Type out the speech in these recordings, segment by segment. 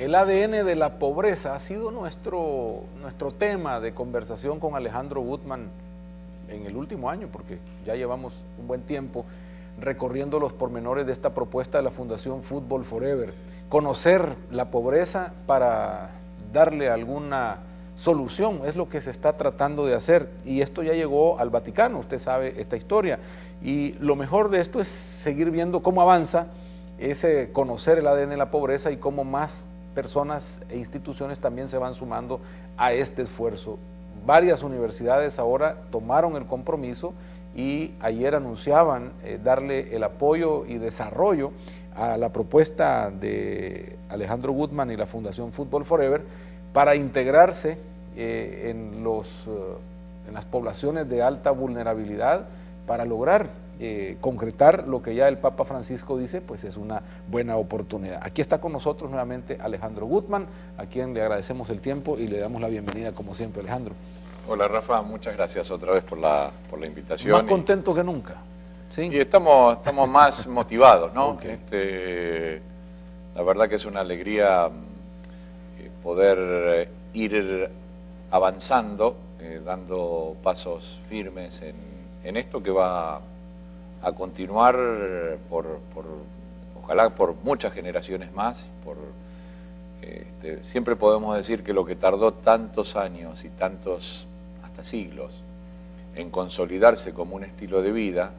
El ADN de la pobreza ha sido nuestro tema de conversación con Alejandro Gutman en el último año, porque ya llevamos un buen tiempo recorriendo los pormenores de esta propuesta de la Fundación Football Forever. Conocer la pobreza para darle alguna solución es lo que se está tratando de hacer, y esto ya llegó al Vaticano, usted sabe esta historia, y lo mejor de esto es seguir viendo cómo avanza ese conocer el ADN de la pobreza y cómo más personas e instituciones también se van sumando a este esfuerzo. Varias universidades ahora tomaron el compromiso y ayer anunciaban darle el apoyo y desarrollo a la propuesta de Alejandro Gutman y la Fundación Football Forever para integrarse en las poblaciones de alta vulnerabilidad para lograr concretar lo que ya el Papa Francisco dice, pues es una buena oportunidad. Aquí está con nosotros nuevamente Alejandro Gutman, a quien le agradecemos el tiempo y le damos la bienvenida como siempre. Alejandro. Hola Rafa, muchas gracias otra vez por la invitación. Más contento que nunca. ¿Sí? Y estamos más motivados, ¿no? Okay. La verdad que es una alegría poder ir avanzando, dando pasos firmes en esto que va a continuar ojalá por muchas generaciones más. Siempre podemos decir que lo que tardó tantos años y tantos, hasta siglos, en consolidarse como un estilo de vida,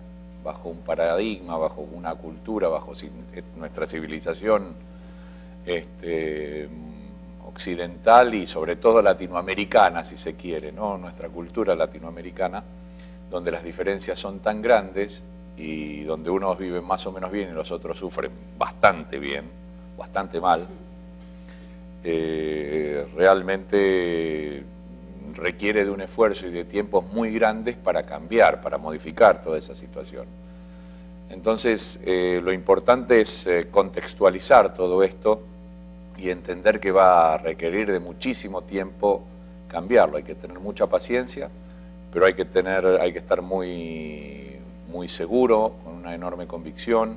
bajo un paradigma, bajo una cultura, bajo nuestra civilización occidental y sobre todo latinoamericana, si se quiere, ¿no? Nuestra cultura latinoamericana, donde las diferencias son tan grandes y donde unos viven más o menos bien y los otros sufren bastante bien, bastante mal, realmente requiere de un esfuerzo y de tiempos muy grandes para cambiar, para modificar toda esa situación. Entonces, lo importante es contextualizar todo esto y entender que va a requerir de muchísimo tiempo cambiarlo. Hay que tener mucha paciencia, pero hay que estar muy seguro, con una enorme convicción,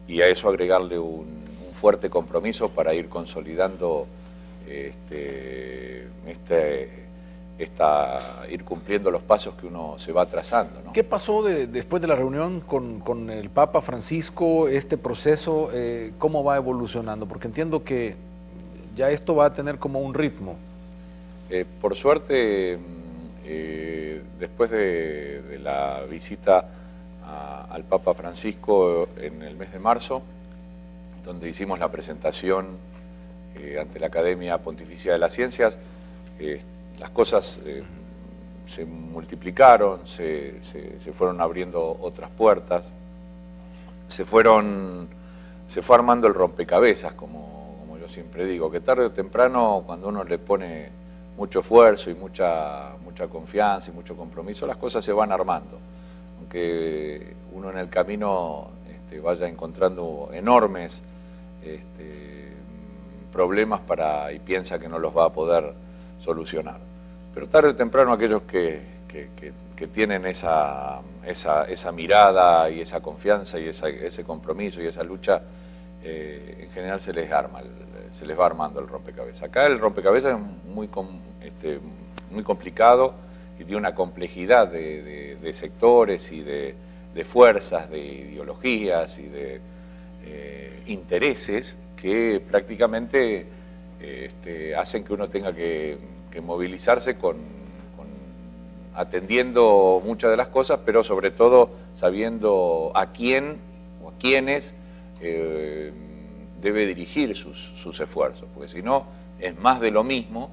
y a eso agregarle un fuerte compromiso para ir consolidando ir cumpliendo los pasos que uno se va trazando, ¿no? ¿Qué pasó después de la reunión con el Papa Francisco, este proceso, cómo va evolucionando? Porque entiendo que ya esto va a tener como un ritmo. Por suerte, después de la visita al Papa Francisco en el mes de marzo, donde hicimos la presentación ante la Academia Pontificia de las Ciencias, las cosas se multiplicaron, se fueron abriendo otras puertas, se fue armando el rompecabezas, como yo siempre digo, que tarde o temprano, cuando uno le pone mucho esfuerzo y mucha confianza y mucho compromiso, las cosas se van armando. Aunque uno en el camino vaya encontrando enormes problemas y piensa que no los va a poder solucionar. Pero tarde o temprano aquellos que tienen esa mirada y esa confianza y ese compromiso y esa lucha, en general se les va armando el rompecabezas. Acá el rompecabezas es muy complicado y tiene una complejidad de sectores y de fuerzas, de ideologías y de intereses que prácticamente hacen que uno tenga que movilizarse atendiendo muchas de las cosas, pero sobre todo sabiendo a quién o a quiénes debe dirigir sus esfuerzos, porque si no es más de lo mismo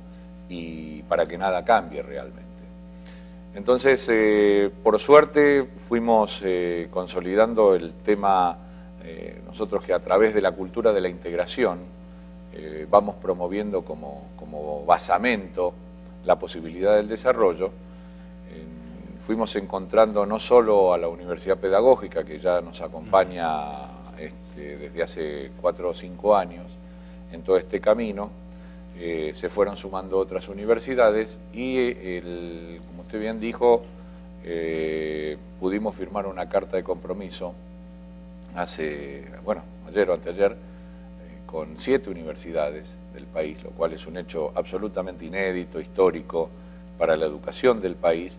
y para que nada cambie realmente. Entonces, por suerte fuimos consolidando el tema, nosotros que a través de la cultura de la integración vamos promoviendo como basamento la posibilidad del desarrollo. Fuimos encontrando no solo a la Universidad Pedagógica, que ya nos acompaña desde hace 4 o 5 años en todo este camino, se fueron sumando otras universidades y, como usted bien dijo, pudimos firmar una carta de compromiso ayer o anteayer, con 7 universidades del país, lo cual es un hecho absolutamente inédito, histórico, para la educación del país,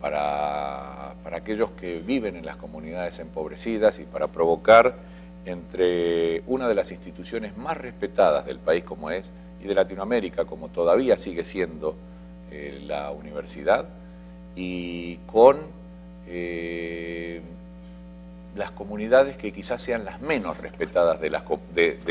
para aquellos que viven en las comunidades empobrecidas y para provocar entre una de las instituciones más respetadas del país como es, y de Latinoamérica como todavía sigue siendo la universidad, y con las comunidades que quizás sean las menos respetadas de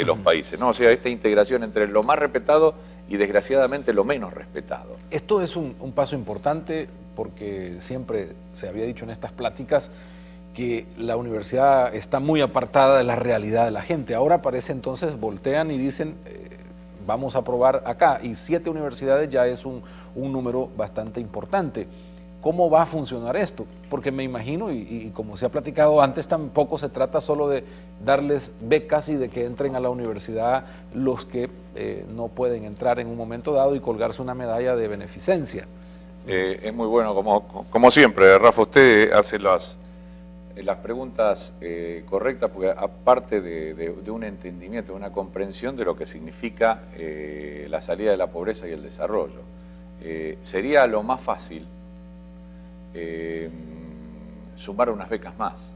los países, ¿no? O sea, esta integración entre lo más respetado y desgraciadamente lo menos respetado. Esto es un paso importante porque siempre se había dicho en estas pláticas que la universidad está muy apartada de la realidad de la gente. Ahora parece entonces, voltean y dicen, vamos a probar acá, y 7 universidades ya es un número bastante importante. ¿Cómo va a funcionar esto? Porque me imagino, y como se ha platicado antes, tampoco se trata solo de darles becas y de que entren a la universidad los que no pueden entrar en un momento dado y colgarse una medalla de beneficencia. Es muy bueno, como siempre, Rafa, usted hace las preguntas correctas, porque aparte de un entendimiento, de una comprensión de lo que significa la salida de la pobreza y el desarrollo, sería lo más fácil sumar unas becas más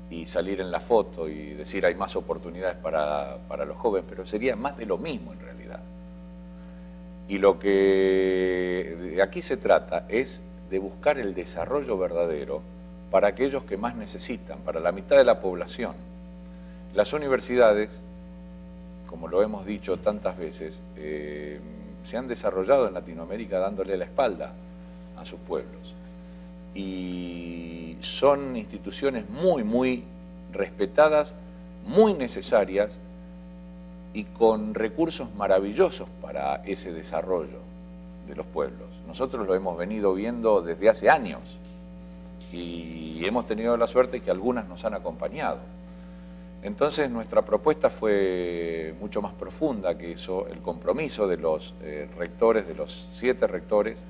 y salir en la foto y decir hay más oportunidades para los jóvenes, pero sería más de lo mismo en realidad. Y lo que de aquí se trata es de buscar el desarrollo verdadero para aquellos que más necesitan, para la mitad de la población. Las universidades, como lo hemos dicho tantas veces, se han desarrollado en Latinoamérica dándole la espalda a sus pueblos. Y son instituciones muy, muy respetadas, muy necesarias y con recursos maravillosos para ese desarrollo de los pueblos. Nosotros lo hemos venido viendo desde hace años y hemos tenido la suerte que algunas nos han acompañado. Entonces nuestra propuesta fue mucho más profunda que eso, el compromiso de los rectores, de los 7 rectores,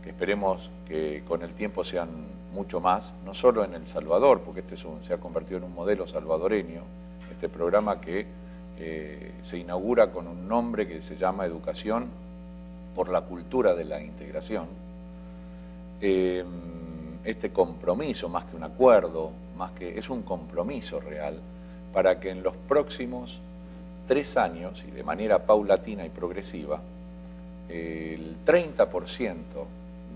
que esperemos que con el tiempo sean mucho más, no solo en El Salvador, porque se ha convertido en un modelo salvadoreño, este programa que se inaugura con un nombre que se llama Educación por la Cultura de la Integración. Este compromiso, más que un acuerdo, es un compromiso real, para que en los próximos 3 años, y de manera paulatina y progresiva, el 30%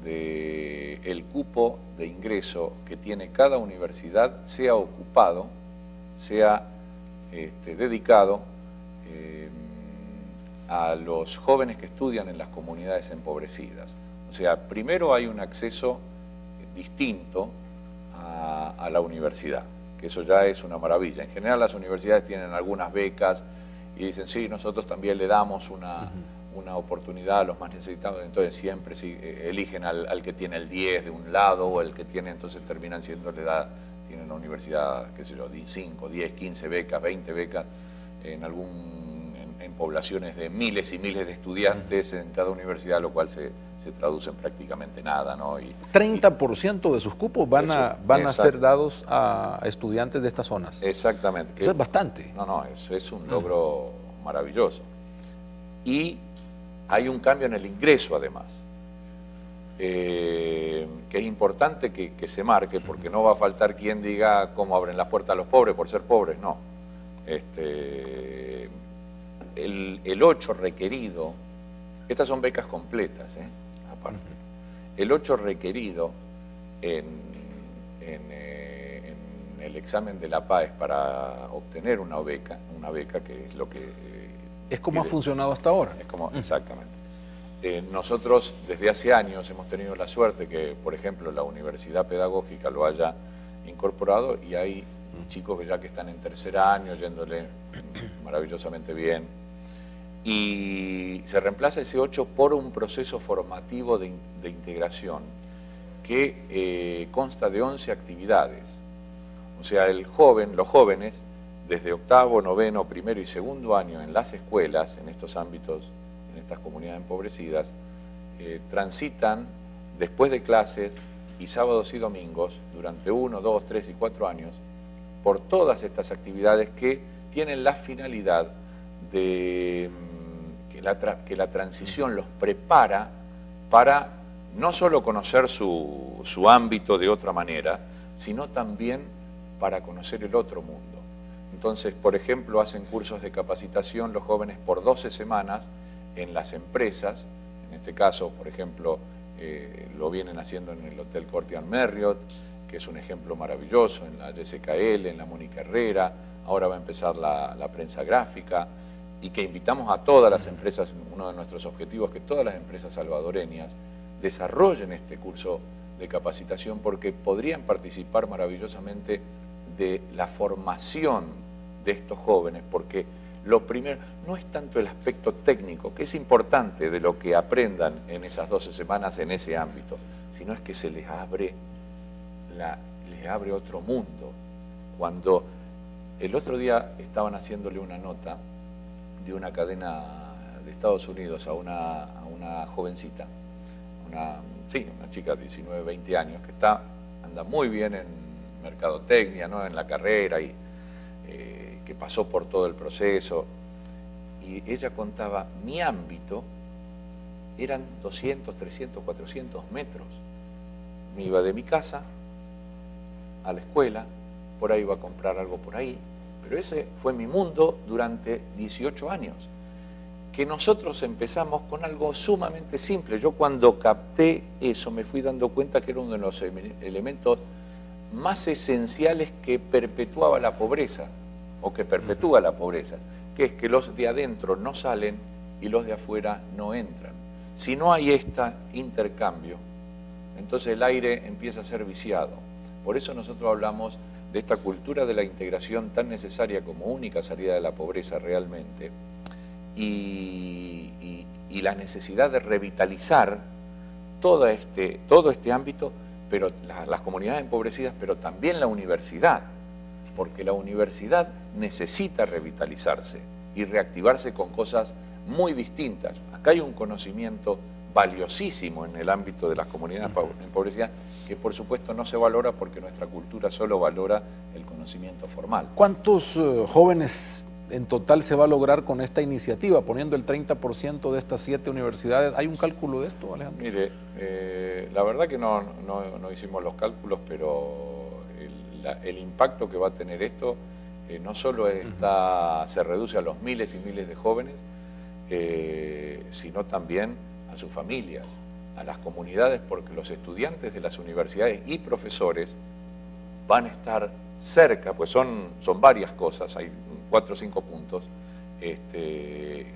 del cupo de ingreso que tiene cada universidad sea ocupado, sea dedicado a los jóvenes que estudian en las comunidades empobrecidas. O sea, primero hay un acceso distinto a la universidad, que eso ya es una maravilla. En general las universidades tienen algunas becas y dicen, sí, nosotros también le damos una oportunidad a los más necesitados, entonces siempre eligen al que tiene el 10 de un lado o el que tiene, entonces terminan siendo tienen una universidad, qué sé yo, 5, 10, 15 becas, 20 becas, en poblaciones de miles y miles de estudiantes en cada universidad, lo cual se traduce en prácticamente nada, ¿no? 30% de sus cupos van a ser dados a estudiantes de estas zonas. Exactamente. Eso es bastante. No, eso es un logro maravilloso. Y hay un cambio en el ingreso, además, que es importante que se marque, porque no va a faltar quien diga cómo abren las puertas a los pobres por ser pobres, no. El 8 requerido, estas son becas completas, aparte. El 8 requerido en el examen de la PAES para obtener una beca que es lo que... Es como ha funcionado hasta ahora. Exactamente. Nosotros desde hace años hemos tenido la suerte que, por ejemplo, la Universidad Pedagógica lo haya incorporado y hay chicos que están en 3er año yéndole maravillosamente bien. Y se reemplaza ese 8 por un proceso formativo de integración que consta de 11 actividades. O sea, los jóvenes, desde 8º, 9º, 1º y 2º año en las escuelas, en estos ámbitos, en estas comunidades empobrecidas, transitan después de clases y sábados y domingos durante 1, 2, 3 y 4 años por todas estas actividades que tienen la finalidad de que la transición los prepara para no solo conocer su ámbito de otra manera, sino también para conocer el otro mundo. Entonces, por ejemplo, hacen cursos de capacitación los jóvenes por 12 semanas en las empresas. En este caso, por ejemplo, lo vienen haciendo en el Hotel Courtyard Marriott, que es un ejemplo maravilloso, en la YSKL, en la Mónica Herrera. Ahora va a empezar la prensa gráfica, y que invitamos a todas las empresas. Uno de nuestros objetivos es que todas las empresas salvadoreñas desarrollen este curso de capacitación, porque podrían participar maravillosamente de la formación de estos jóvenes, porque lo primero no es tanto el aspecto técnico, que es importante de lo que aprendan en esas 12 semanas en ese ámbito, sino es que se les abre otro mundo. Cuando el otro día estaban haciéndole una nota de una cadena de Estados Unidos a una jovencita, una chica de 19, 20 años, que anda muy bien en mercadotecnia, ¿no?, en la carrera, y que pasó por todo el proceso. Y ella contaba, mi ámbito eran 200, 300, 400 metros. Me iba de mi casa a la escuela, por ahí iba a comprar algo por ahí, pero ese fue mi mundo durante 18 años. Que nosotros empezamos con algo sumamente simple. Yo, cuando capté eso, me fui dando cuenta que era uno de los elementos más esenciales que perpetuaba la pobreza, o que perpetúa la pobreza, que es que los de adentro no salen y los de afuera no entran. Si no hay este intercambio, entonces el aire empieza a ser viciado. Por eso nosotros hablamos de esta cultura de la integración tan necesaria como única salida de la pobreza realmente, y la necesidad de revitalizar todo este ámbito, pero las comunidades empobrecidas, pero también la universidad, porque la universidad necesita revitalizarse y reactivarse con cosas muy distintas. Acá hay un conocimiento valiosísimo en el ámbito de las comunidades empobrecidas, que por supuesto no se valora porque nuestra cultura solo valora el conocimiento formal. ¿Cuántos jóvenes en total se va a lograr con esta iniciativa, poniendo el 30% de estas 7 universidades? ¿Hay un cálculo de esto, Alejandro? Mire, la verdad que no hicimos los cálculos, pero el impacto que va a tener esto no solo se reduce a los miles y miles de jóvenes, sino también a sus familias, a las comunidades, porque los estudiantes de las universidades y profesores van a estar cerca, pues son varias cosas, hay 4 o 5 puntos,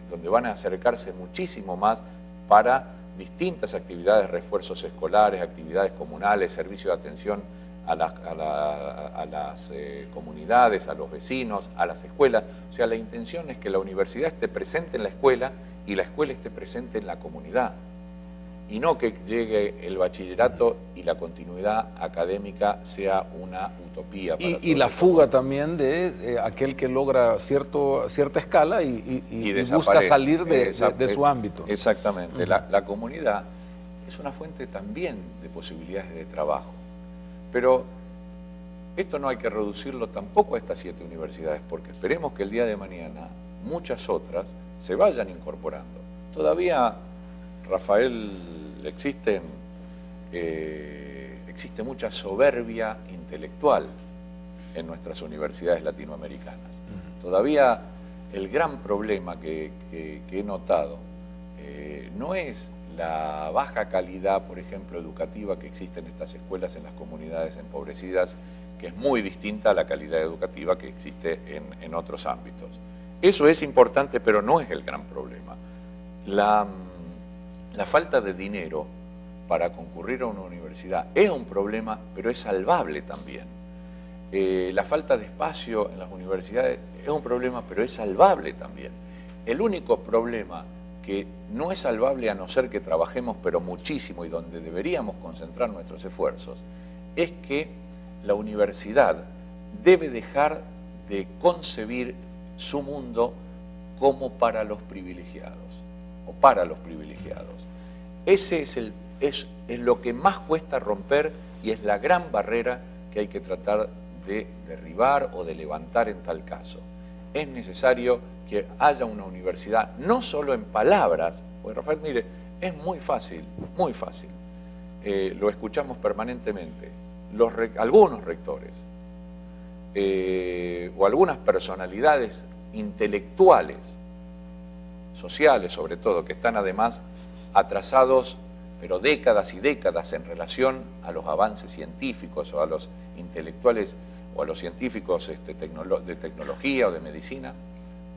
donde van a acercarse muchísimo más para distintas actividades, refuerzos escolares, actividades comunales, servicio de atención a las comunidades, a los vecinos, a las escuelas. O sea, la intención es que la universidad esté presente en la escuela y la escuela esté presente en la comunidad. Y no que llegue el bachillerato y la continuidad académica sea una utopía. Y la fuga también de aquel que logra cierta escala y busca salir de su ámbito. Exactamente. La comunidad es una fuente también de posibilidades de trabajo. Pero esto no hay que reducirlo tampoco a estas 7 universidades, porque esperemos que el día de mañana muchas otras se vayan incorporando. Todavía, Rafael, existe mucha soberbia intelectual en nuestras universidades latinoamericanas. Todavía el gran problema que he notado no es la baja calidad, por ejemplo, educativa que existe en estas escuelas en las comunidades empobrecidas, que es muy distinta a la calidad educativa que existe en otros ámbitos. Eso es importante, pero no es el gran problema. La falta de dinero para concurrir a una universidad es un problema, pero es salvable también. La falta de espacio en las universidades es un problema, pero es salvable también. El único problema que no es salvable, a no ser que trabajemos pero muchísimo, y donde deberíamos concentrar nuestros esfuerzos, es que la universidad debe dejar de concebir su mundo como para los privilegiados, o para los privilegiados. Ese es lo que más cuesta romper, y es la gran barrera que hay que tratar de derribar o de levantar en tal caso. es necesario que haya una universidad, no solo en palabras, porque Rafael, mire, es muy fácil, lo escuchamos permanentemente, algunos rectores o algunas personalidades intelectuales, sociales sobre todo, que están además atrasados, pero décadas y décadas en relación a los avances científicos o a los intelectuales o a los científicos de tecnología o de medicina,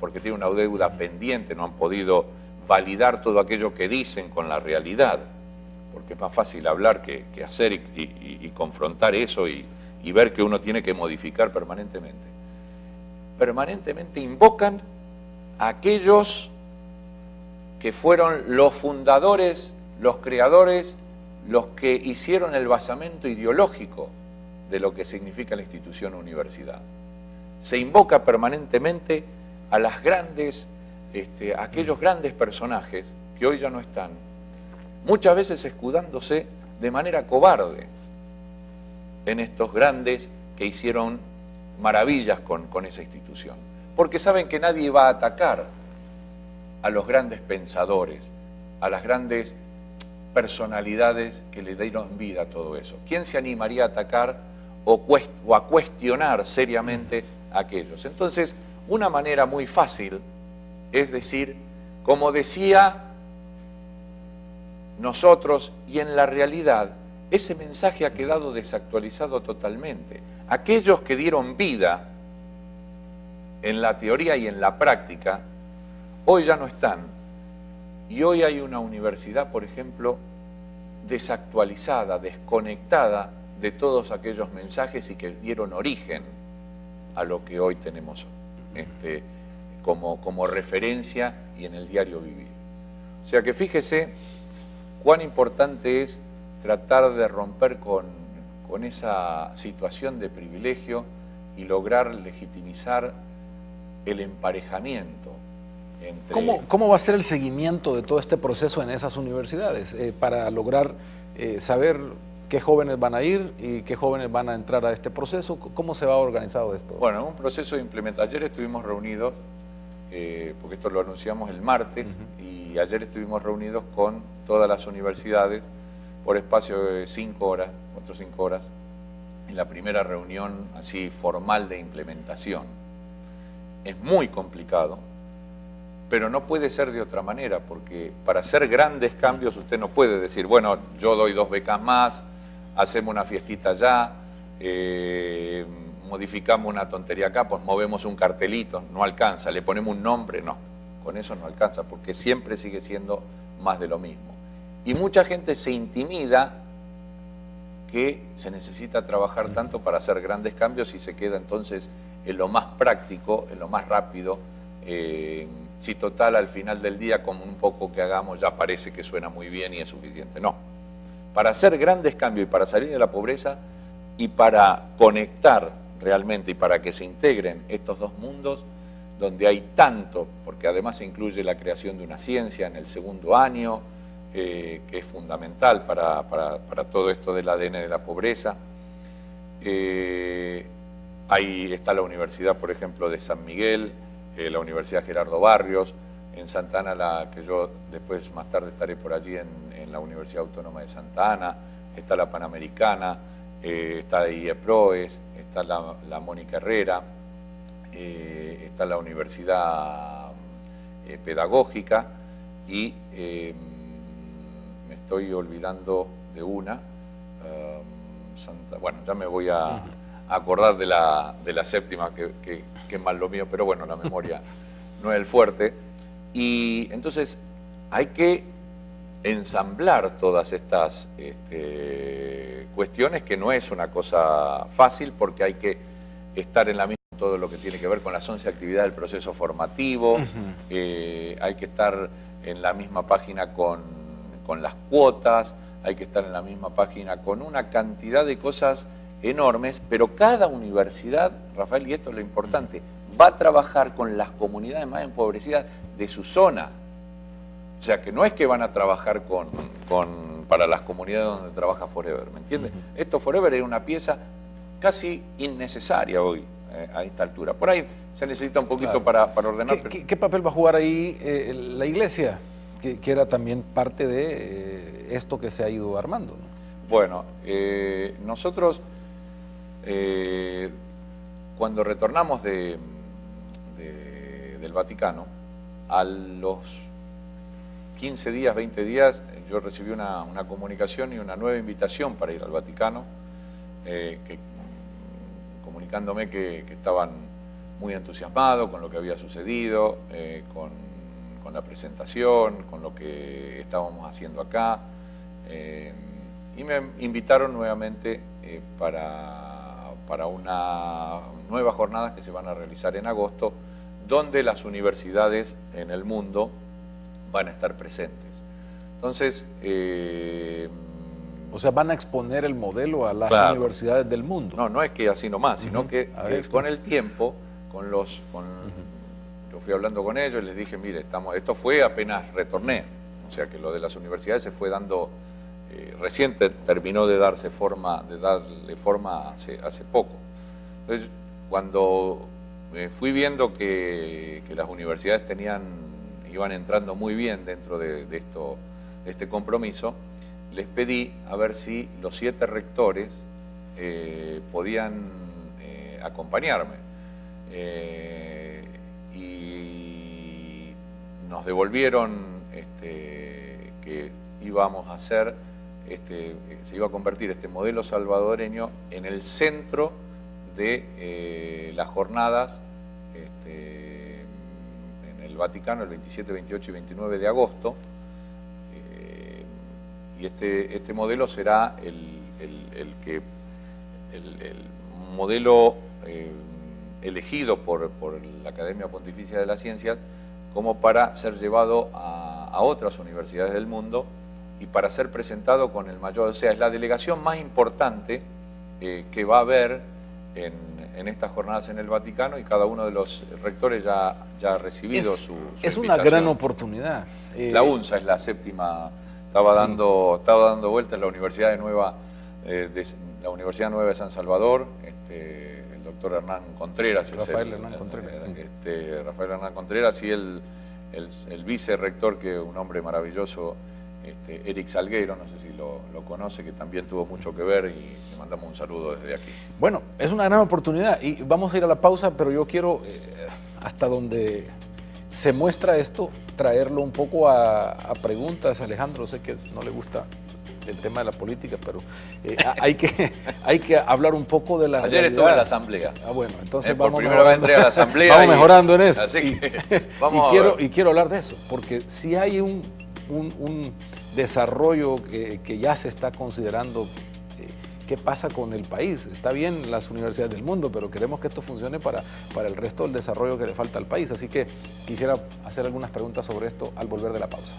porque tienen una deuda pendiente, no han podido validar todo aquello que dicen con la realidad, porque es más fácil hablar que hacer y confrontar eso y ver que uno tiene que modificar permanentemente. Permanentemente invocan a aquellos que fueron los fundadores, los creadores, los que hicieron el basamento ideológico de lo que significa la institución universidad. Se invoca permanentemente a las grandes, aquellos grandes personajes que hoy ya no están, muchas veces escudándose de manera cobarde en estos grandes que hicieron maravillas con esa institución, porque saben que nadie va a atacar a los grandes pensadores, a las grandes personalidades que le dieron vida a todo eso. ¿Quién se animaría a atacar o a cuestionar seriamente a aquellos? Entonces, una manera muy fácil es decir, como decía nosotros, y en la realidad, ese mensaje ha quedado desactualizado totalmente. Aquellos que dieron vida en la teoría y en la práctica, hoy ya no están. Y hoy hay una universidad, por ejemplo, desactualizada, desconectada de todos aquellos mensajes y que dieron origen a lo que hoy tenemos como referencia y en el diario vivir. O sea que fíjese cuán importante es tratar de romper con esa situación de privilegio y lograr legitimizar el emparejamiento entre... ¿Cómo va a ser el seguimiento de todo este proceso en esas universidades para lograr saber qué jóvenes van a ir y qué jóvenes van a entrar a este proceso? ¿Cómo se va organizado esto? Bueno, en un proceso de implementación. Ayer estuvimos reunidos, porque esto lo anunciamos el martes, y ayer estuvimos reunidos con todas las universidades por espacio de 5 horas, 4 o 5 horas, en la primera reunión así formal de implementación. Es muy complicado, pero no puede ser de otra manera, porque para hacer grandes cambios usted no puede decir, bueno, yo doy 2 becas más, hacemos una fiestita allá, modificamos una tontería acá, pues movemos un cartelito, no alcanza, le ponemos un nombre, no, con eso no alcanza, porque siempre sigue siendo más de lo mismo. Y mucha gente se intimida que se necesita trabajar tanto para hacer grandes cambios y se queda entonces en lo más práctico, en lo más rápido, si total al final del día con un poco que hagamos ya parece que suena muy bien y es suficiente. No, para hacer grandes cambios y para salir de la pobreza y para conectar realmente y para que se integren estos dos mundos donde hay tanto, porque además se incluye la creación de una ciencia en el segundo año, que es fundamental para todo esto del ADN de la pobreza. Ahí está la Universidad, por ejemplo, de San Miguel, la Universidad Gerardo Barrios, en Santa Ana, que yo después más tarde estaré por allí en la Universidad Autónoma de Santa Ana, está la Panamericana, está la IEPROES, está la Mónica Herrera, está la Universidad Pedagógica y me estoy olvidando de una, bueno, ya me voy a acordar de la séptima, que es más lo mío, pero bueno, la memoria no es el fuerte. Y entonces hay que ensamblar todas estas cuestiones, que no es una cosa fácil, porque hay que estar en la misma todo lo que tiene que ver con las 11 actividades del proceso formativo, hay que estar en la misma página con las cuotas, hay que estar en la misma página con una cantidad de cosas enormes, pero cada universidad, Rafael, y esto es lo importante, va a trabajar con las comunidades más empobrecidas de su zona. O sea, que no es que van a trabajar para las comunidades donde trabaja Forever, ¿me entiendes? Esto Forever es una pieza casi innecesaria hoy a esta altura. Por ahí se necesita un poquito para ordenar. ¿Qué papel va a jugar ahí la iglesia, que era también parte de esto que se ha ido armando, ¿no? Bueno, nosotros cuando retornamos del Vaticano, a los 15 días, 20 días, yo recibí una comunicación y una nueva invitación para ir al Vaticano, comunicándome que estaban muy entusiasmados con lo que había sucedido, con la presentación, con lo que estábamos haciendo acá, y me invitaron nuevamente para una nueva jornada que se van a realizar en agosto, donde las universidades en el mundo van a estar presentes. Entonces, o sea, van a exponer el modelo a las universidades del mundo. No es que así nomás, sino que con el tiempo, yo fui hablando con ellos y les dije, mire, esto fue apenas retorné, o sea que lo de las universidades se fue dando, recién terminó de darle forma hace poco. Entonces, cuando fui viendo que las universidades iban entrando muy bien dentro de este compromiso, les pedí a ver si los 7 rectores podían acompañarme. Y nos devolvieron que íbamos a hacer, se iba a convertir este modelo salvadoreño en el centro de las jornadas en el Vaticano el 27, 28 y 29 de agosto. Y este modelo será el modelo elegido por la Academia Pontificia de las Ciencias como para ser llevado a otras universidades del mundo y para ser presentado con el mayor, o sea, es la delegación más importante que va a haber en estas jornadas en el Vaticano, y cada uno de los rectores ya ha recibido su Es invitación. una gran oportunidad. La UNSA es la séptima. Estaba dando vueltas la Universidad Nueva de San Salvador, el doctor Hernán Contreras. Rafael Hernán Contreras, y el vicerrector, que es un hombre maravilloso, Eric Salguero, no sé si lo conoce, que también tuvo mucho que ver, y le mandamos un saludo desde aquí. Bueno, es una gran oportunidad y vamos a ir a la pausa, pero yo quiero, hasta donde se muestra esto, traerlo un poco a preguntas. Alejandro, sé que no le gusta el tema de la política, pero hay que hablar un poco de la Ayer realidad. estuve en la asamblea. Bueno, entonces por primera vez entré a la asamblea. Vamos mejorando en eso. Así que y quiero hablar de eso, porque si hay un desarrollo que ya se está considerando. ¿Qué pasa con el país? Está bien las universidades del mundo, pero queremos que esto funcione para el resto del desarrollo que le falta al país. Así que quisiera hacer algunas preguntas sobre esto al volver de la pausa.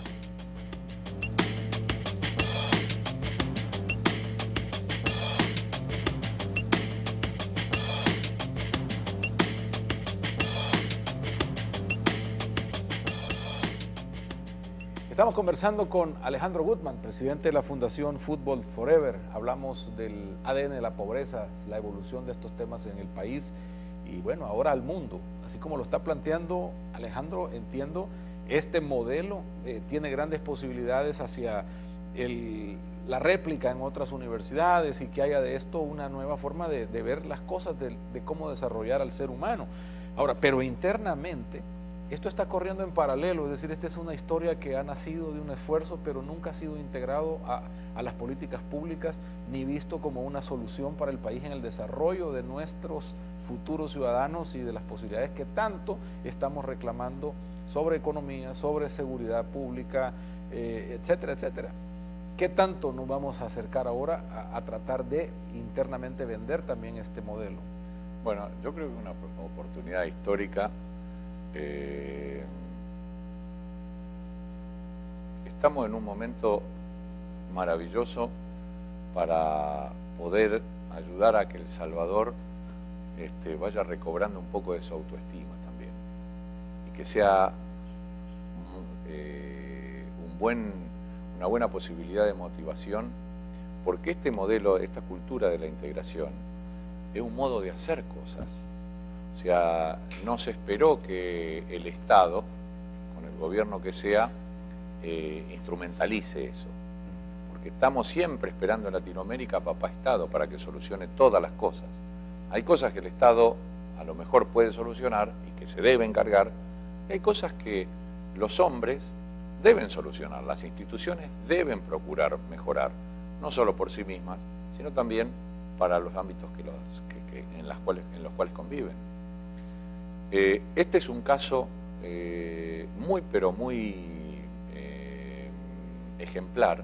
Estamos conversando con Alejandro Gutman, presidente de la Fundación Football Forever. Hablamos del ADN de la pobreza, la evolución de estos temas en el país y bueno, ahora al mundo. Así como lo está planteando Alejandro, entiendo, este modelo tiene grandes posibilidades hacia la réplica en otras universidades y que haya de esto una nueva forma de ver las cosas, de cómo desarrollar al ser humano. Ahora, pero internamente, esto está corriendo en paralelo, es decir, esta es una historia que ha nacido de un esfuerzo, pero nunca ha sido integrado a las políticas públicas, ni visto como una solución para el país en el desarrollo de nuestros futuros ciudadanos y de las posibilidades que tanto estamos reclamando sobre economía, sobre seguridad pública, etcétera, etcétera. ¿Qué tanto nos vamos a acercar ahora a tratar de internamente vender también este modelo? Bueno, yo creo que es una oportunidad histórica. Estamos en un momento maravilloso para poder ayudar a que El Salvador vaya recobrando un poco de su autoestima también, y que sea una buena posibilidad de motivación, porque este modelo, esta cultura de la integración, es un modo de hacer cosas. O sea, no se esperó que el Estado, con el gobierno que sea, instrumentalice eso. Porque estamos siempre esperando en Latinoamérica a papá Estado para que solucione todas las cosas. Hay cosas que el Estado a lo mejor puede solucionar y que se debe encargar, y hay cosas que los hombres deben solucionar, las instituciones deben procurar mejorar, no solo por sí mismas, sino también para los ámbitos en los cuales conviven. Este es un caso muy, pero muy ejemplar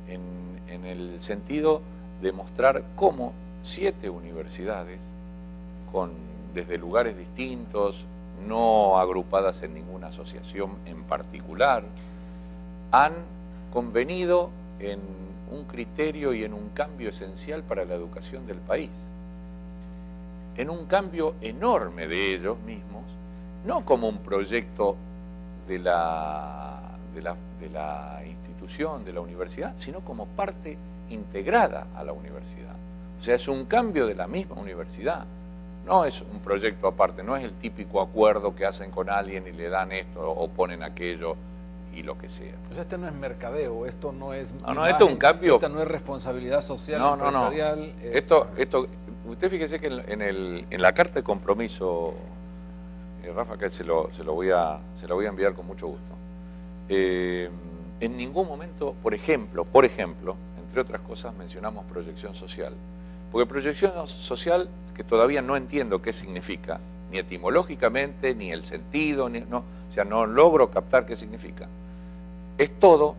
en el sentido de mostrar cómo 7 universidades, desde lugares distintos, no agrupadas en ninguna asociación en particular, han convenido en un criterio y en un cambio esencial para la educación del país. En un cambio enorme de ellos mismos, no como un proyecto de la institución, de la universidad, sino como parte integrada a la universidad. O sea, es un cambio de la misma universidad. No es un proyecto aparte, no es el típico acuerdo que hacen con alguien y le dan esto o ponen aquello y lo que sea. Pues este no es mercadeo, esto no es imagen, esto es un cambio. Esta no es responsabilidad social, empresarial. Esto, usted fíjese que en la carta de compromiso, Rafa, que se lo voy a enviar con mucho gusto. En ningún momento, por ejemplo, entre otras cosas, mencionamos proyección social. Porque proyección social, que todavía no entiendo qué significa, ni etimológicamente, ni el sentido, o sea, no logro captar qué significa. Es todo,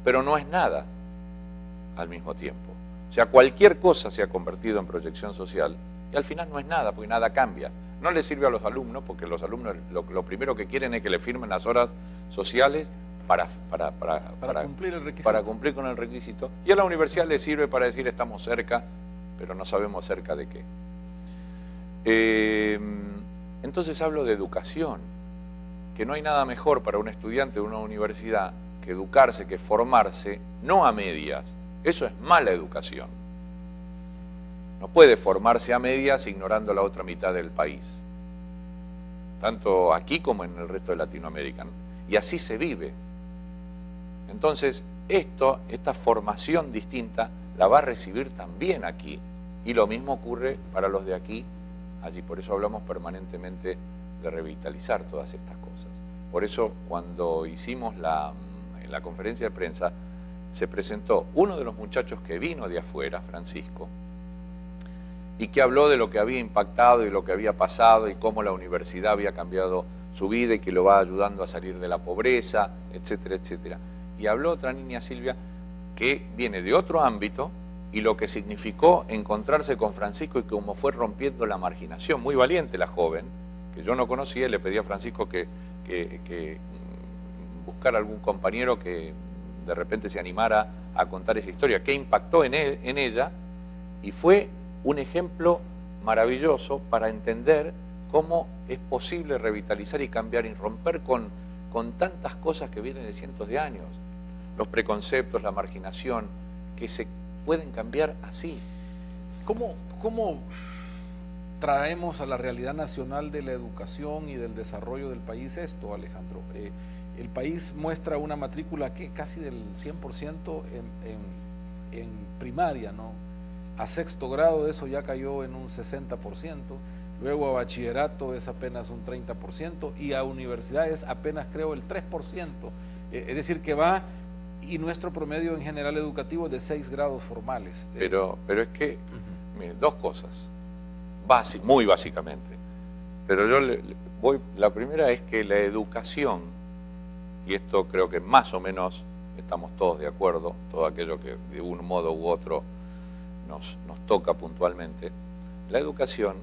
pero no es nada al mismo tiempo. O sea, cualquier cosa se ha convertido en proyección social y al final no es nada, porque nada cambia. No le sirve a los alumnos, porque los alumnos lo primero que quieren es que le firmen las horas sociales para cumplir el requisito. Para cumplir con el requisito. Y a la universidad le sirve para decir estamos cerca, pero no sabemos cerca de qué. Entonces hablo de educación, que no hay nada mejor para un estudiante de una universidad que educarse, que formarse, no a medias. Eso es mala educación. No puede formarse a medias ignorando la otra mitad del país, tanto aquí como en el resto de Latinoamérica, ¿no? Y así se vive. Entonces, esta formación distinta la va a recibir también aquí. Y lo mismo ocurre para los de aquí, allí. Por eso hablamos permanentemente de revitalizar todas estas cosas. Por eso, cuando hicimos en la conferencia de prensa, se presentó uno de los muchachos que vino de afuera, Francisco, y que habló de lo que había impactado y lo que había pasado y cómo la universidad había cambiado su vida y que lo va ayudando a salir de la pobreza, etcétera, etcétera. Y habló otra niña, Silvia, que viene de otro ámbito, y lo que significó encontrarse con Francisco y cómo fue rompiendo la marginación. Muy valiente la joven, que yo no conocía, y le pedí a Francisco que buscara algún compañero que de repente se animara a contar esa historia, que impactó en ella, y fue un ejemplo maravilloso para entender cómo es posible revitalizar y cambiar y romper con tantas cosas que vienen de cientos de años. Los preconceptos, la marginación, que se pueden cambiar así. ¿Cómo traemos a la realidad nacional de la educación y del desarrollo del país esto, Alejandro? El país muestra una matrícula que casi del 100% en primaria, ¿no? A sexto grado eso ya cayó en un 60%, luego a bachillerato es apenas un 30% y a universidades apenas creo el 3%. Es decir que va... Y nuestro promedio en general educativo es de 6 grados formales. Pero es que, mire, dos cosas, muy básicamente. Pero la primera es que la educación, y esto creo que más o menos estamos todos de acuerdo, todo aquello que de un modo u otro nos toca puntualmente, la educación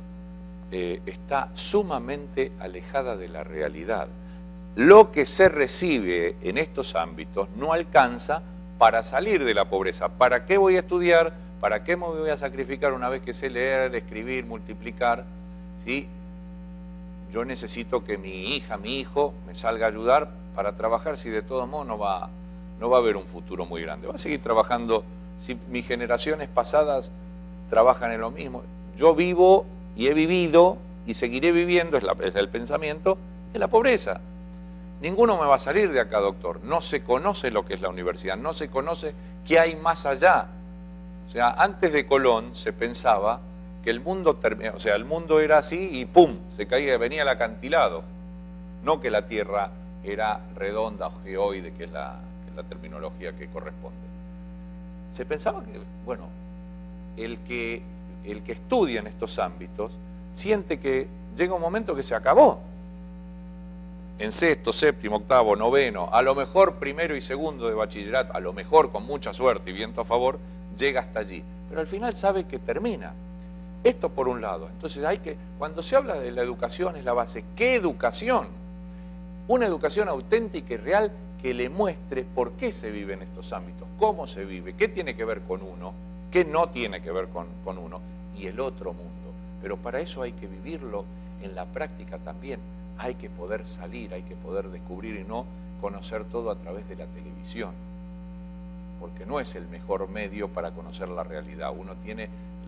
está sumamente alejada de la realidad. Lo que se recibe en estos ámbitos no alcanza para salir de la pobreza. ¿Para qué voy a estudiar? ¿Para qué me voy a sacrificar una vez que sé leer, escribir, multiplicar? ¿Sí? Yo necesito que mi hija, mi hijo, me salga a ayudar para trabajar, si de todos modos no va a haber un futuro muy grande. Va a seguir trabajando, si mis generaciones pasadas trabajan en lo mismo. Yo vivo y he vivido y seguiré viviendo, es el pensamiento, en la pobreza. Ninguno me va a salir de acá, doctor. No se conoce lo que es la universidad, no se conoce qué hay más allá. O sea, antes de Colón se pensaba que el mundo, el mundo era así y ¡pum!, se caía, venía el acantilado. No que la Tierra era redonda o geoide, que es la terminología que corresponde. Se pensaba que, bueno, el que estudia en estos ámbitos siente que llega un momento que se acabó. En sexto, séptimo, octavo, noveno, a lo mejor primero y segundo de bachillerato, a lo mejor con mucha suerte y viento a favor, llega hasta allí. Pero al final sabe que termina. Esto por un lado. Entonces cuando se habla de la educación es la base. ¿Qué educación? Una educación auténtica y real que le muestre por qué se vive en estos ámbitos, cómo se vive, qué tiene que ver con uno, qué no tiene que ver con uno y el otro mundo. Pero para eso hay que vivirlo en la práctica también. Hay que poder salir, hay que poder descubrir y no conocer todo a través de la televisión. Porque no es el mejor medio para conocer la realidad.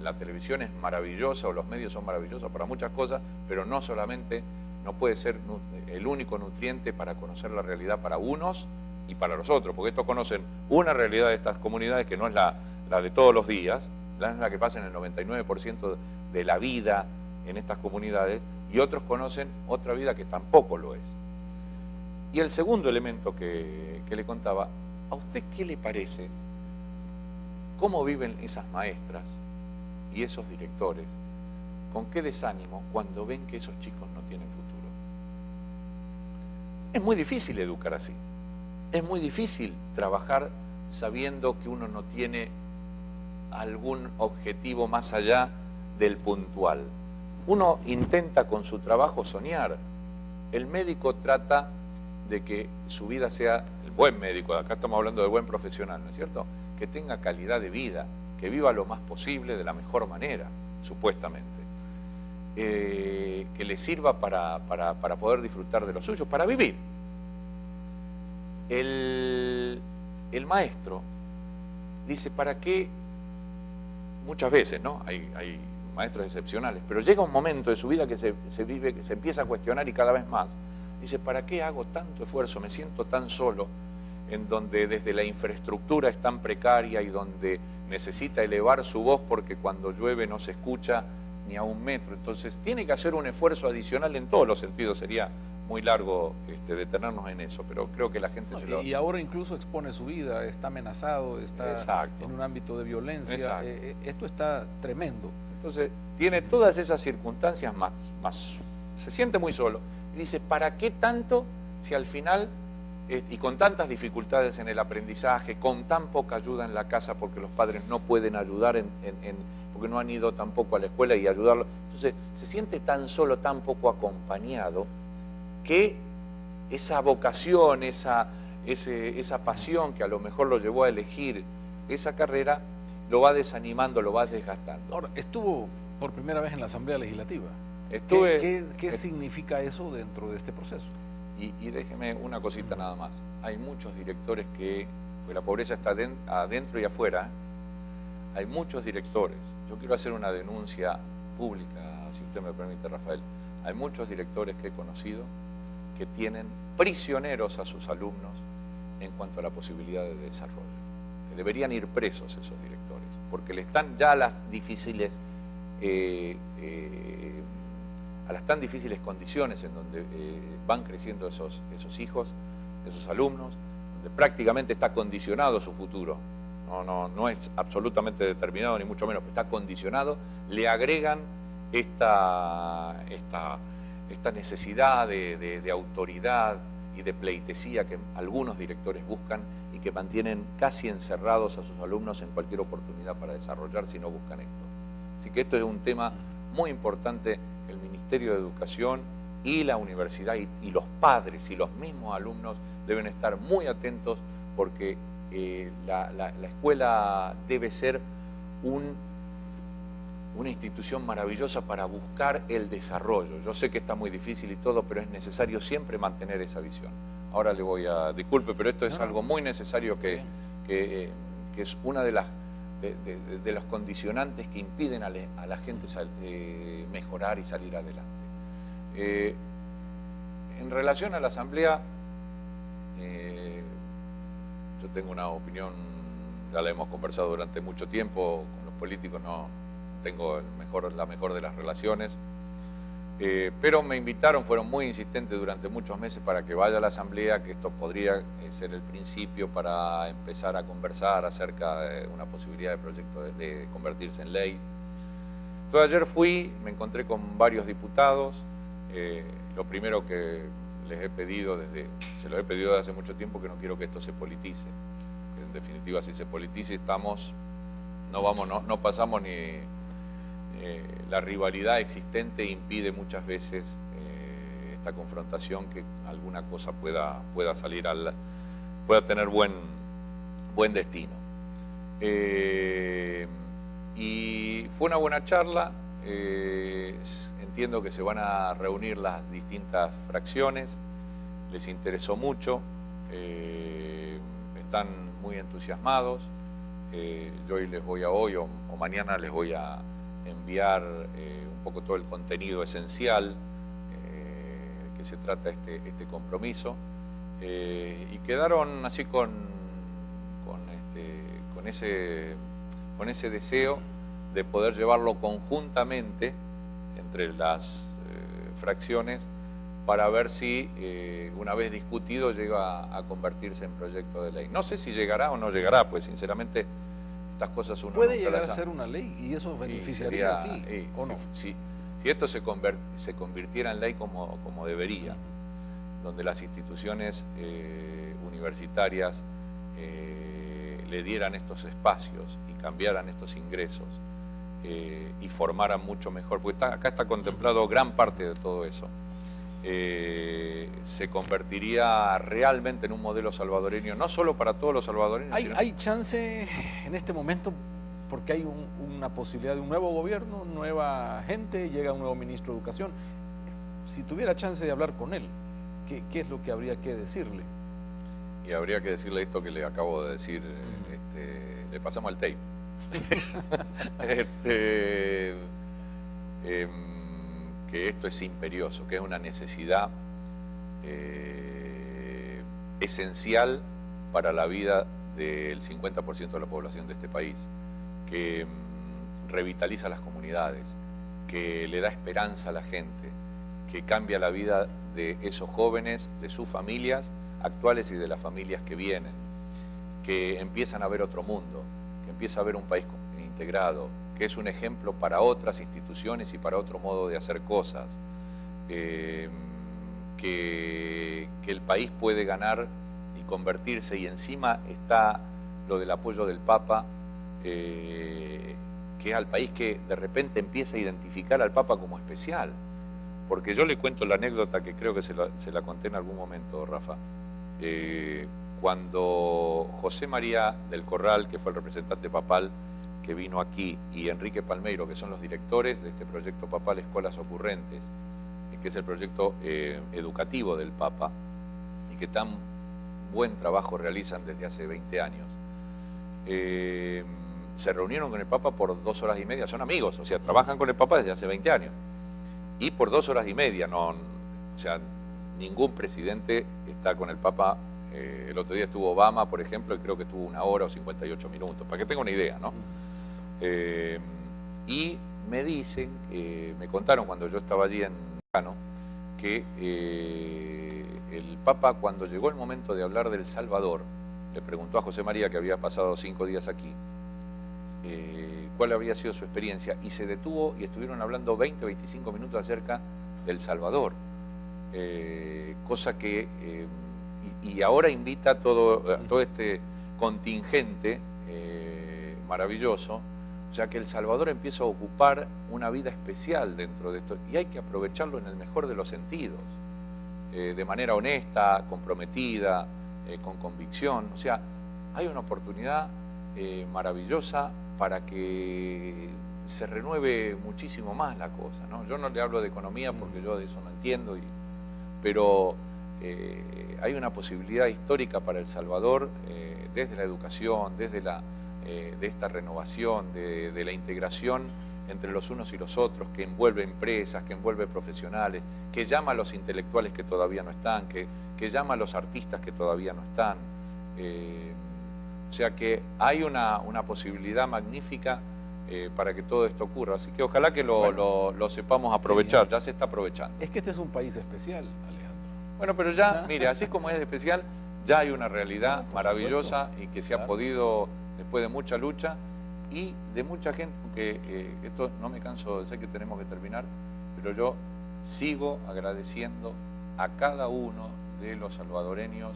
La televisión es maravillosa o los medios son maravillosos para muchas cosas, pero no puede ser el único nutriente para conocer la realidad para unos y para los otros, porque estos conocen una realidad de estas comunidades que no es la de todos los días, es la que pasa en el 99% de la vida en estas comunidades, y otros conocen otra vida que tampoco lo es. Y el segundo elemento que le contaba, ¿a usted qué le parece? ¿Cómo viven esas maestras y esos directores? ¿Con qué desánimo cuando ven que esos chicos no tienen futuro? Es muy difícil educar así. Es muy difícil trabajar sabiendo que uno no tiene algún objetivo más allá del puntual. Uno intenta con su trabajo soñar. El médico trata de que su vida sea el buen médico, acá estamos hablando de buen profesional, ¿no es cierto? Que tenga calidad de vida, que viva lo más posible de la mejor manera, supuestamente. Que le sirva para poder disfrutar de lo suyo, para vivir. El maestro dice, ¿para qué? Muchas veces, ¿no? Hay maestros excepcionales, pero llega un momento de su vida que se empieza a cuestionar y cada vez más. Dice, ¿para qué hago tanto esfuerzo? Me siento tan solo, en donde desde la infraestructura es tan precaria y donde necesita elevar su voz porque cuando llueve no se escucha ni a un metro. Entonces tiene que hacer un esfuerzo adicional en todos los sentidos. Sería muy largo detenernos en eso, pero creo que la gente Y ahora incluso expone su vida, está amenazado, está Exacto. en un ámbito de violencia. Esto está tremendo. Entonces tiene todas esas circunstancias más se siente muy solo. Y dice, ¿para qué tanto si al final, y con tantas dificultades en el aprendizaje, con tan poca ayuda en la casa porque los padres no pueden ayudar porque no han ido tampoco a la escuela y ayudarlo? Entonces se siente tan solo, tan poco acompañado, que esa vocación, esa pasión que a lo mejor lo llevó a elegir esa carrera, lo va desanimando, lo va desgastando. Ahora, estuvo por primera vez en la Asamblea Legislativa. ¿Qué significa eso dentro de este proceso? Y déjeme una cosita nada más. Hay muchos directores pues la pobreza está adentro y afuera. Hay muchos directores. Yo quiero hacer una denuncia pública, si usted me permite, Rafael. Hay muchos directores que he conocido que tienen prisioneros a sus alumnos en cuanto a la posibilidad de desarrollo. Que deberían ir presos esos directores, porque le están ya a las difíciles tan difíciles condiciones en donde van creciendo esos hijos, esos alumnos, donde prácticamente está condicionado su futuro. No es absolutamente determinado, ni mucho menos, pero está condicionado. Le agregan esta necesidad de autoridad y de pleitesía que algunos directores buscan y que mantienen casi encerrados a sus alumnos en cualquier oportunidad para desarrollar si no buscan esto. Así que esto es un tema muy importante. El Ministerio de Educación y la universidad y los padres y los mismos alumnos deben estar muy atentos, porque la escuela debe ser una institución maravillosa para buscar el desarrollo. Yo sé que está muy difícil y todo, pero es necesario siempre mantener esa visión. Ahora le voy a... Disculpe, pero esto es algo muy necesario que es una de los condicionantes que impiden a la gente mejorar y salir adelante. En relación a la Asamblea, yo tengo una opinión, ya la hemos conversado durante mucho tiempo, con los políticos no tengo la mejor de las relaciones, pero me invitaron, fueron muy insistentes durante muchos meses para que vaya a la Asamblea, que esto podría ser el principio para empezar a conversar acerca de una posibilidad de proyecto de convertirse en ley. Entonces ayer fui, me encontré con varios diputados, lo primero que les he pedido se lo he pedido desde hace mucho tiempo, que no quiero que esto se politice. Que en definitiva, si se politiza, no pasamos ni... la rivalidad existente impide muchas veces esta confrontación, que alguna cosa pueda salir, pueda tener buen destino. Y fue una buena charla. Entiendo que se van a reunir las distintas fracciones, les interesó mucho, están muy entusiasmados. Yo hoy o mañana les voy a enviar un poco todo el contenido esencial que se trata este compromiso, y quedaron así con ese deseo de poder llevarlo conjuntamente entre las fracciones para ver si una vez discutido llega a convertirse en proyecto de ley. No sé si llegará o no llegará, pues sinceramente estas cosas uno puede llegar a ser una ley y eso beneficiaría ¿o no? Si esto se convirtiera en ley como debería, donde las instituciones universitarias le dieran estos espacios y cambiaran estos ingresos y formaran mucho mejor, porque acá está contemplado gran parte de todo eso, se convertiría realmente en un modelo salvadoreño, no solo para todos los salvadoreños. ¿Hay chance en este momento, porque hay una posibilidad de un nuevo gobierno, nueva gente, llega un nuevo ministro de Educación? Si tuviera chance de hablar con él, ¿qué es lo que habría que decirle? Y habría que decirle esto que le acabo de decir, le pasamos al tape. Que esto es imperioso, que es una necesidad esencial para la vida del 50% de la población de este país, que revitaliza las comunidades, que le da esperanza a la gente, que cambia la vida de esos jóvenes, de sus familias actuales y de las familias que vienen, que empiezan a ver otro mundo, que empieza a ver un país integrado, que es un ejemplo para otras instituciones y para otro modo de hacer cosas, que el país puede ganar y convertirse, y encima está lo del apoyo del Papa, que es al país que de repente empieza a identificar al Papa como especial. Porque yo le cuento la anécdota que creo que se la conté en algún momento, Rafa. Cuando José María del Corral, que fue el representante papal que vino aquí, y Enrique Palmeiro, que son los directores de este proyecto papal Escuelas Ocurrentes, que es el proyecto educativo del Papa, y que tan buen trabajo realizan desde hace 20 años, se reunieron con el Papa por 2 horas y media, son amigos, o sea, trabajan con el Papa desde hace 20 años, y por 2 horas y media, o sea, ningún presidente está con el Papa. El otro día estuvo Obama, por ejemplo, y creo que estuvo 1 hora o 58 minutos, para que tenga una idea, ¿no? Y me dicen, me contaron cuando yo estaba allí en Cano, que el Papa, cuando llegó el momento de hablar del Salvador, le preguntó a José María, que había pasado 5 días aquí, cuál había sido su experiencia, y se detuvo y estuvieron hablando 20, 25 minutos acerca del Salvador, cosa que... y ahora invita a todo este contingente maravilloso, o sea que El Salvador empieza a ocupar una vida especial dentro de esto, y hay que aprovecharlo en el mejor de los sentidos, de manera honesta, comprometida, con convicción. O sea, hay una oportunidad maravillosa para que se renueve muchísimo más la cosa, ¿no? Yo no le hablo de economía porque yo de eso no entiendo, pero hay una posibilidad histórica para El Salvador, desde la educación, desde de esta renovación, de la integración entre los unos y los otros, que envuelve empresas, que envuelve profesionales, que llama a los intelectuales que todavía no están, que llama a los artistas que todavía no están. O sea que hay una posibilidad magnífica para que todo esto ocurra. Así que ojalá que lo sepamos aprovechar, ya se está aprovechando. Es que este es un país especial, Alejandro. Bueno, pero ya, mire, así como es especial, ya hay una realidad maravillosa y que se ha podido, después de mucha lucha y de mucha gente, que esto no me canso, sé que tenemos que terminar, pero yo sigo agradeciendo a cada uno de los salvadoreños,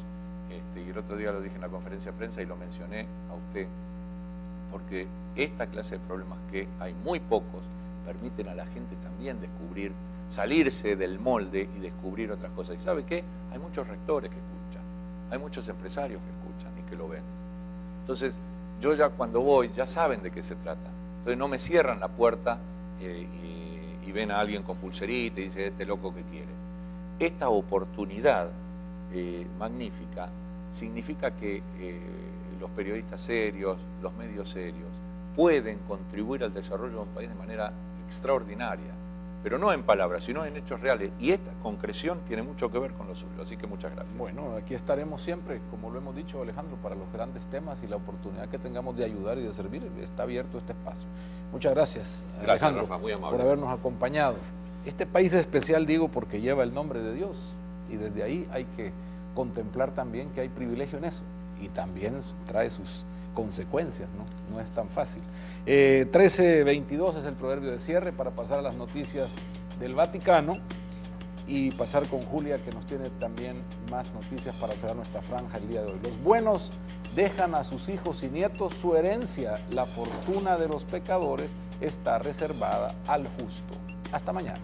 y el otro día lo dije en la conferencia de prensa y lo mencioné a usted, porque esta clase de problemas, que hay muy pocos, permiten a la gente también descubrir, salirse del molde y descubrir otras cosas. ¿Y sabe qué? Hay muchos rectores que escuchan, hay muchos empresarios que escuchan y que lo ven. Entonces, yo ya cuando voy, ya saben de qué se trata. Entonces no me cierran la puerta y ven a alguien con pulserita y dice, este loco que quiere. Esta oportunidad magnífica significa que los periodistas serios, los medios serios, pueden contribuir al desarrollo de un país de manera extraordinaria, pero no en palabras, sino en hechos reales. Y esta concreción tiene mucho que ver con lo suyo, así que muchas gracias. Bueno, aquí estaremos siempre, como lo hemos dicho, Alejandro, para los grandes temas y la oportunidad que tengamos de ayudar y de servir. Está abierto este espacio. Muchas gracias, Alejandro, Rafa, muy amable, por habernos acompañado. Este país es especial, digo, porque lleva el nombre de Dios, y desde ahí hay que contemplar también que hay privilegio en eso, y también trae sus consecuencias, ¿no? No es tan fácil. 13:22 es el proverbio de cierre para pasar a las noticias del Vaticano y pasar con Julia, que nos tiene también más noticias para cerrar nuestra franja el día de hoy. Los buenos dejan a sus hijos y nietos su herencia, la fortuna de los pecadores está reservada al justo. Hasta mañana.